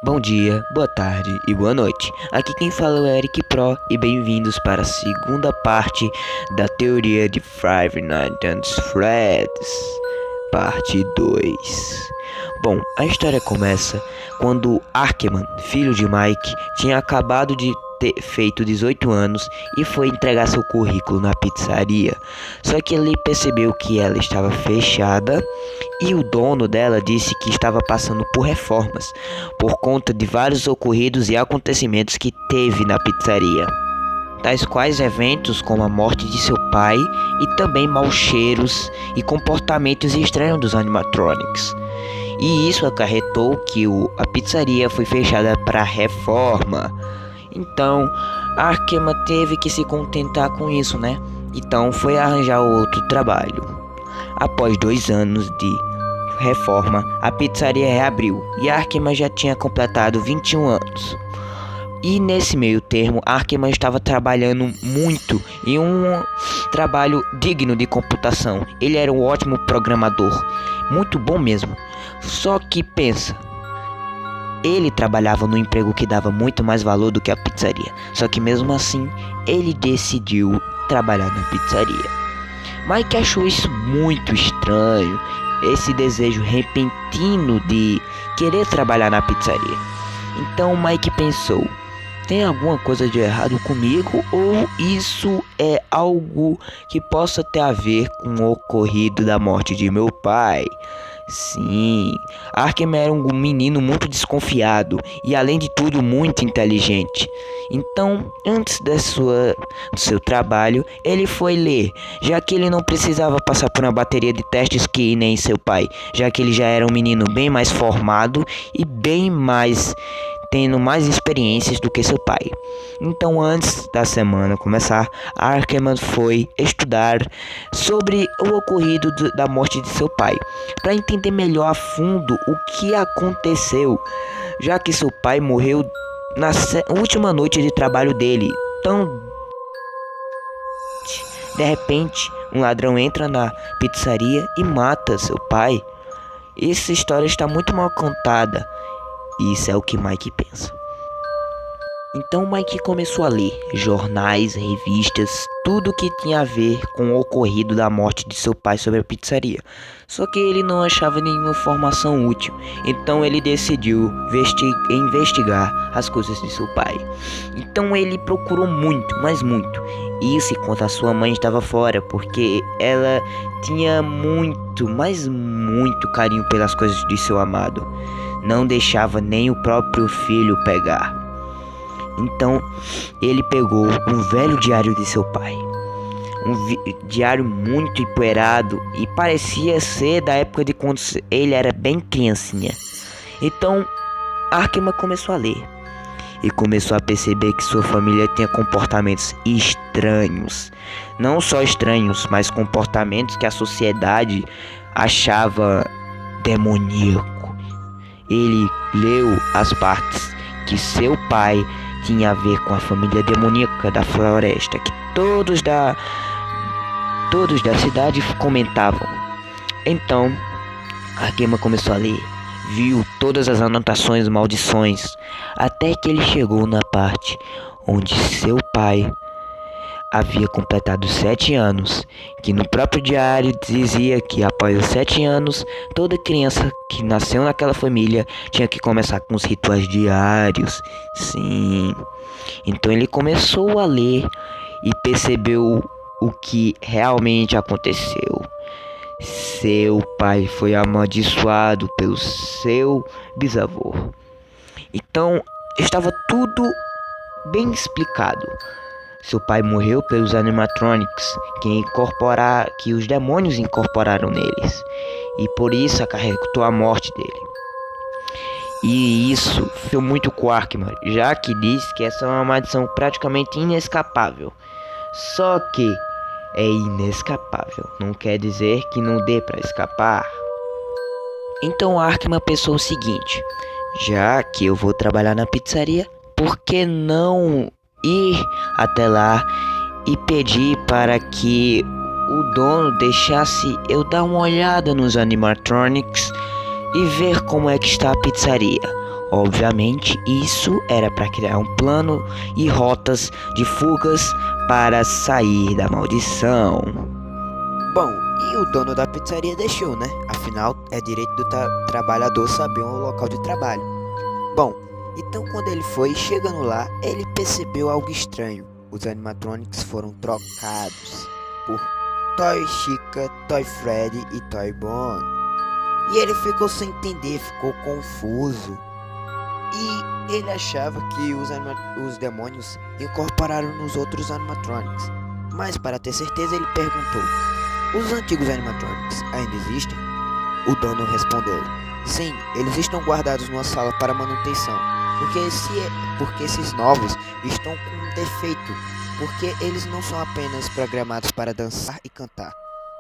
Bom dia, boa tarde e boa noite. Aqui quem fala é o Eric Pro e bem-vindos para a segunda parte da teoria de Five Nights at Freddy's, parte 2. Bom, a história começa quando Arkman, filho de Mike, tinha acabado de ter feito 18 anos e foi entregar seu currículo na pizzaria. Só que ele percebeu que ela estava fechada e o dono dela disse que estava passando por reformas por conta de vários ocorridos e acontecimentos que teve na pizzaria, tais quais eventos como a morte de seu pai e também maus cheiros e comportamentos estranhos dos animatronics. E isso acarretou que a pizzaria foi fechada para reforma. Então, Arkman teve que se contentar com isso, né? Então foi arranjar outro trabalho. Após 2 anos de reforma, a pizzaria reabriu e Arkman já tinha completado 21 anos. E nesse meio termo, Arkman estava trabalhando muito em um trabalho digno de computação. Ele era um ótimo programador, muito bom mesmo. Só que pensa, ele trabalhava no emprego que dava muito mais valor do que a pizzaria. Só que mesmo assim, ele decidiu trabalhar na pizzaria. Mike achou isso muito estranho, esse desejo repentino de querer trabalhar na pizzaria. Então Mike pensou, tem alguma coisa de errado comigo ou isso é algo que possa ter a ver com o ocorrido da morte de meu pai? Sim, Arkman era um menino muito desconfiado e além de tudo muito inteligente. Então, antes do seu trabalho, ele foi ler, já que ele não precisava passar por uma bateria de testes que nem seu pai, já que ele já era um menino bem mais formado e bem mais tendo mais experiências do que seu pai. Então, antes da semana começar, Arkman foi estudar sobre o ocorrido da morte de seu pai, para entender melhor a fundo o que aconteceu, já que seu pai morreu na última noite de trabalho dele. Então, de repente, um ladrão entra na pizzaria e mata seu pai. Essa história está muito mal contada. Isso é o que Mike pensa. Então Mike começou a ler jornais, revistas, tudo que tinha a ver com o ocorrido da morte de seu pai sobre a pizzaria. Só que ele não achava nenhuma informação útil, então ele decidiu investigar as coisas de seu pai. Então ele procurou muito, mas muito. Isso enquanto a sua mãe estava fora, porque ela tinha muito, mas muito carinho pelas coisas de seu amado. Não deixava nem o próprio filho pegar. Então ele pegou um velho diário de seu pai, diário muito empoeirado e parecia ser da época de quando ele era bem criancinha. Então Arkman começou a ler e começou a perceber que sua família tinha comportamentos estranhos. Não só estranhos, mas comportamentos que a sociedade achava demoníaco. Ele leu as partes que seu pai tinha a ver com a família demoníaca da floresta, que todos da cidade comentavam. Então, Arkman começou a ler, viu todas as anotações, maldições, até que ele chegou na parte onde seu pai havia completado 7 anos, que no próprio diário dizia que após os 7 anos, toda criança que nasceu naquela família tinha que começar com os rituais diários. Sim. Então ele começou a ler e percebeu o que realmente aconteceu. Seu pai foi amaldiçoado pelo seu bisavô. Então estava tudo bem explicado. Seu pai morreu pelos animatronics, que os demônios incorporaram neles, e por isso acarretou a morte dele. E isso foi muito com Arkman, já que diz que essa é uma maldição praticamente inescapável. Só que é inescapável, não quer dizer que não dê para escapar. Então Arkman pensou o seguinte: já que eu vou trabalhar na pizzaria, por que não ir até lá e pedir para que o dono deixasse eu dar uma olhada nos animatronics e ver como é que está a pizzaria. Obviamente, isso era para criar um plano e rotas de fugas para sair da maldição. Bom, e o dono da pizzaria deixou, né? Afinal, é direito do trabalhador saber o local de trabalho. Bom, então quando ele foi chegando lá, ele percebeu algo estranho. Os animatronics foram trocados por Toy Chica, Toy Freddy e Toy Bonnie. E ele ficou sem entender, ficou confuso. E ele achava que os demônios incorporaram nos outros animatronics. Mas para ter certeza ele perguntou: os antigos animatronics ainda existem? O dono respondeu: sim, eles estão guardados numa sala para manutenção. Porque esses novos estão com um defeito. Porque eles não são apenas programados para dançar e cantar.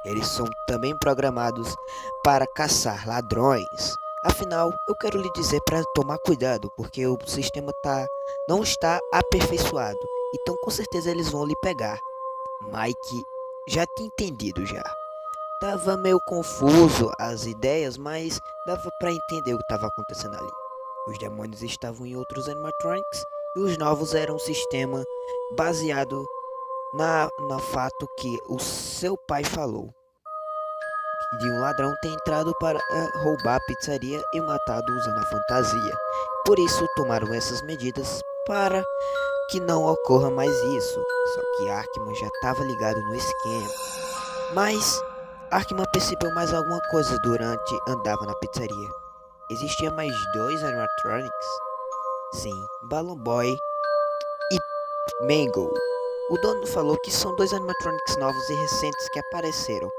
Eles são também programados para caçar ladrões. Afinal, eu quero lhe dizer para tomar cuidado, porque o sistema não está aperfeiçoado. Então com certeza eles vão lhe pegar. Mike já tinha entendido já. Tava meio confuso as ideias, mas dava para entender o que estava acontecendo ali. Os demônios estavam em outros animatronics e os novos eram um sistema baseado no fato que o seu pai falou de um ladrão ter entrado para roubar a pizzaria e matado usando a fantasia. Por isso tomaram essas medidas para que não ocorra mais isso. Só que Arkman já estava ligado no esquema. Mas Arkman percebeu mais alguma coisa durante andava na pizzaria. Existia mais dois animatronics? Sim, Balloon Boy e Mango. O dono falou que são dois animatronics novos e recentes que apareceram.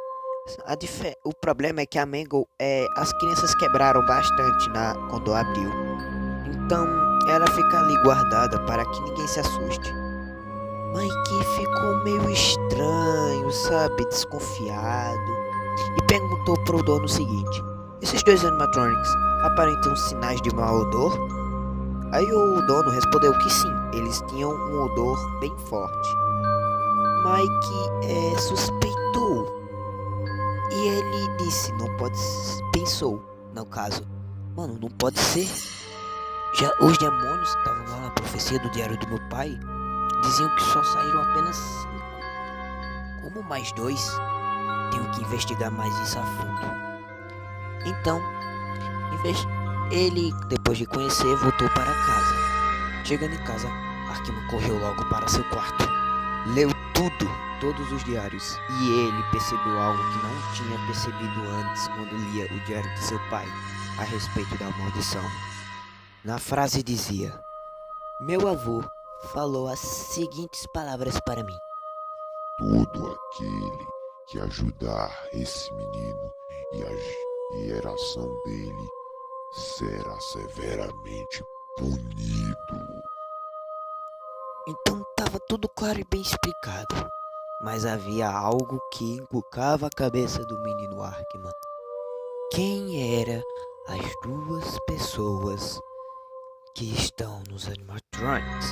O problema é que a Mango, as crianças quebraram bastante quando abriu. Então ela fica ali guardada para que ninguém se assuste. Mike ficou meio estranho, sabe, desconfiado, e perguntou pro dono o seguinte: esses dois animatronics aparentam sinais de mau odor? Aí o dono respondeu que sim, eles tinham um odor bem forte. Mike suspeitou. E ele disse, pensou, no caso, mano, não pode ser. Já os demônios que estavam lá na profecia do diário do meu pai diziam que só saíram apenas 5. Como mais 2? Tenho que investigar mais isso a fundo. Então, ele, depois de conhecer, voltou para casa. Chegando em casa, Arkman correu logo para seu quarto. Leu todos os diários, e ele percebeu algo que não tinha percebido antes quando lia o diário de seu pai a respeito da maldição. Na frase dizia: meu avô falou as seguintes palavras para mim: todo aquele que ajudar esse menino e a geração dele será severamente punido. Então estava tudo claro e bem explicado. Mas havia algo que encucava a cabeça do menino Arkman. Quem eram as duas pessoas que estão nos animatronics?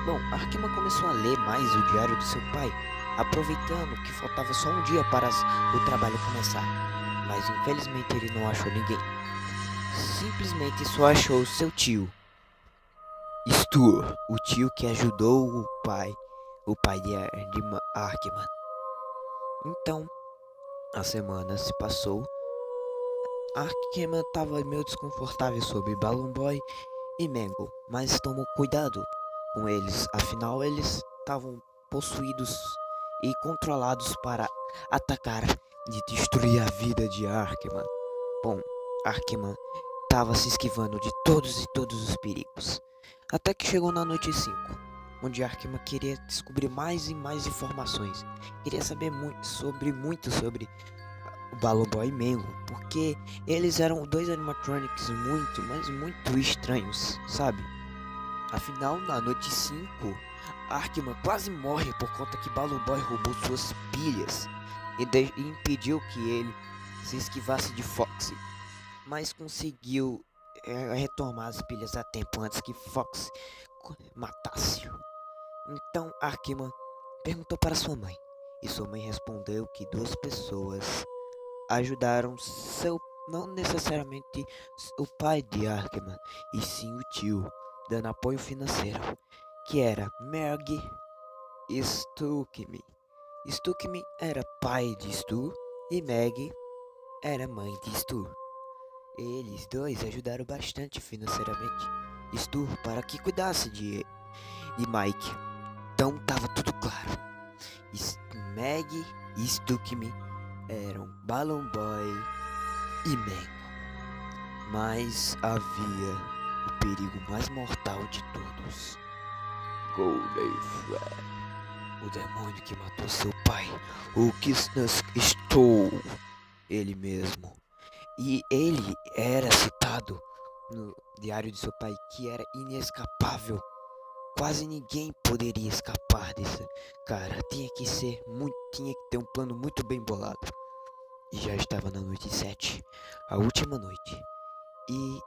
Bom, Arkman começou a ler mais o diário do seu pai, aproveitando que faltava só um dia para o trabalho começar. Mas infelizmente ele não achou ninguém. Simplesmente só achou seu tio, Stu, o tio que ajudou o pai de Arkman. Então, a semana se passou. Arkman estava meio desconfortável sobre Balloon Boy e Mango, mas tomou cuidado com eles, afinal eles estavam possuídos e controlados para atacar e destruir a vida de Arkman. Bom, Arkman estava se esquivando de todos os perigos, até que chegou na noite 5. Onde Arkman queria descobrir mais e mais informações. Queria saber muito sobre o Balloon Boy e Mango, porque eles eram dois animatronics muito estranhos, sabe? Afinal, na noite 5, Arkman quase morre por conta que Balloon Boy roubou suas pilhas e impediu que ele se esquivasse de Foxy, mas conseguiu retomar as pilhas a tempo antes que Fox matasse-o. Então Arkman perguntou para sua mãe: e sua mãe respondeu que duas pessoas ajudaram não necessariamente o pai de Arkman, e sim o tio, dando apoio financeiro, que era Meg e Stuckme. Stuckme era pai de Stu e Meg era mãe de Stu. Eles dois ajudaram bastante financeiramente Stu para que cuidasse de Mike. Então tava tudo claro. Meg e Stuckme eram Balloon Boy e Mango. Mas havia o perigo mais mortal de todos. Golden Fred, o demônio que matou seu pai, o Kisnas Stow, ele mesmo. E ele era citado no diário de seu pai que era inescapável. Quase ninguém poderia escapar desse cara. Tinha que ter um plano muito bem bolado. E já estava na noite 7, a última noite. E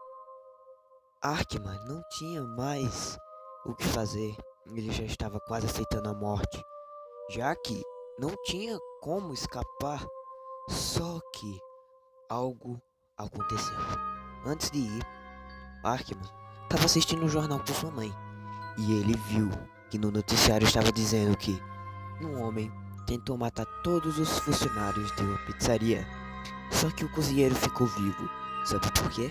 Arkman não tinha mais o que fazer. Ele já estava quase aceitando a morte, já que não tinha como escapar. Só que algo aconteceu. Antes de ir, Arkman estava assistindo um jornal com sua mãe e ele viu que no noticiário estava dizendo que um homem tentou matar todos os funcionários de uma pizzaria. Só que o cozinheiro ficou vivo. Sabe por quê?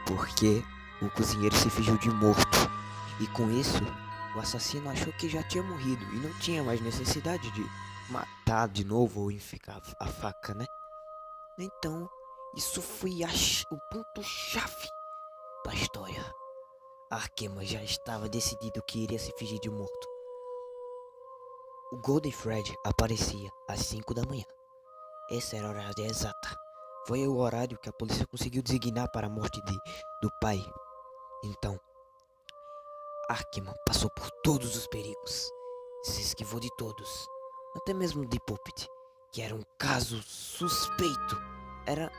Porque o cozinheiro se fingiu de morto. E com isso, o assassino achou que já tinha morrido e não tinha mais necessidade de matar de novo ou enfiar a faca, né? Então, isso foi o ponto-chave da história. Arkman já estava decidido que iria se fingir de morto. O Golden Fred aparecia às 5 da manhã. Esse era a hora exata. Foi o horário que a polícia conseguiu designar para a morte do pai. Então, Arkman passou por todos os perigos. Se esquivou de todos. Até mesmo de Puppet, que era um caso suspeito.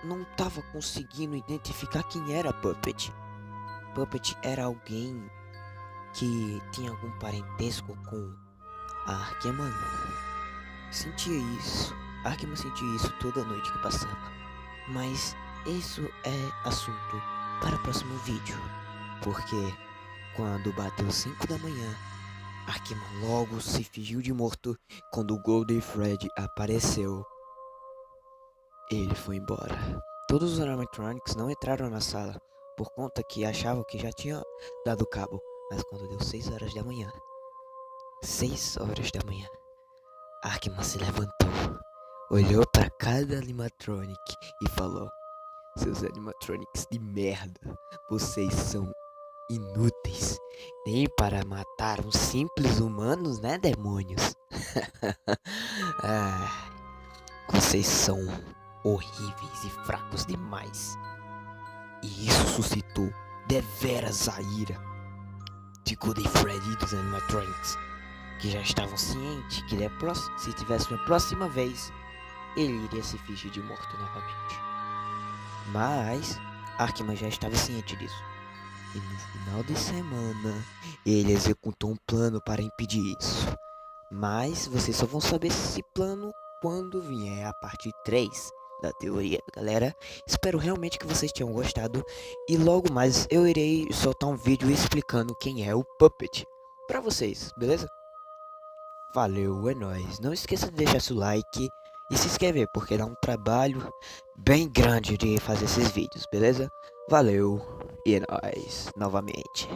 Não estava conseguindo identificar quem era Puppet. Puppet era alguém que tinha algum parentesco com Arkman. Sentia isso. Arkman sentia isso toda noite que passava. Mas isso é assunto para o próximo vídeo. Porque quando bateu 5 da manhã, Arkman logo se fingiu de morto. Quando o Golden Fred apareceu, ele foi embora. Todos os animatronics não entraram na sala por conta que achavam que já tinha dado cabo. Mas quando deu 6 horas da manhã, 6 horas da manhã, Arkman se levantou, olhou para cada animatronic e falou: seus animatronics de merda, vocês são inúteis, nem para matar uns simples humanos, né, demônios? Vocês são horríveis e fracos demais. E isso suscitou deveras a ira de Golden Freddy e dos animatronics, que já estavam cientes que se tivesse uma próxima vez, ele iria se fingir de morto novamente. Mas Arkman já estava ciente disso. E no final de semana, ele executou um plano para impedir isso. Mas vocês só vão saber esse plano quando vier a parte 3 da teoria, galera. Espero realmente que vocês tenham gostado. E logo mais eu irei soltar um vídeo explicando quem é o Puppet pra vocês, beleza? Valeu, é nóis. Não esqueça de deixar seu like e se inscrever, porque dá um trabalho bem grande de fazer esses vídeos, beleza? Valeu e é nóis novamente.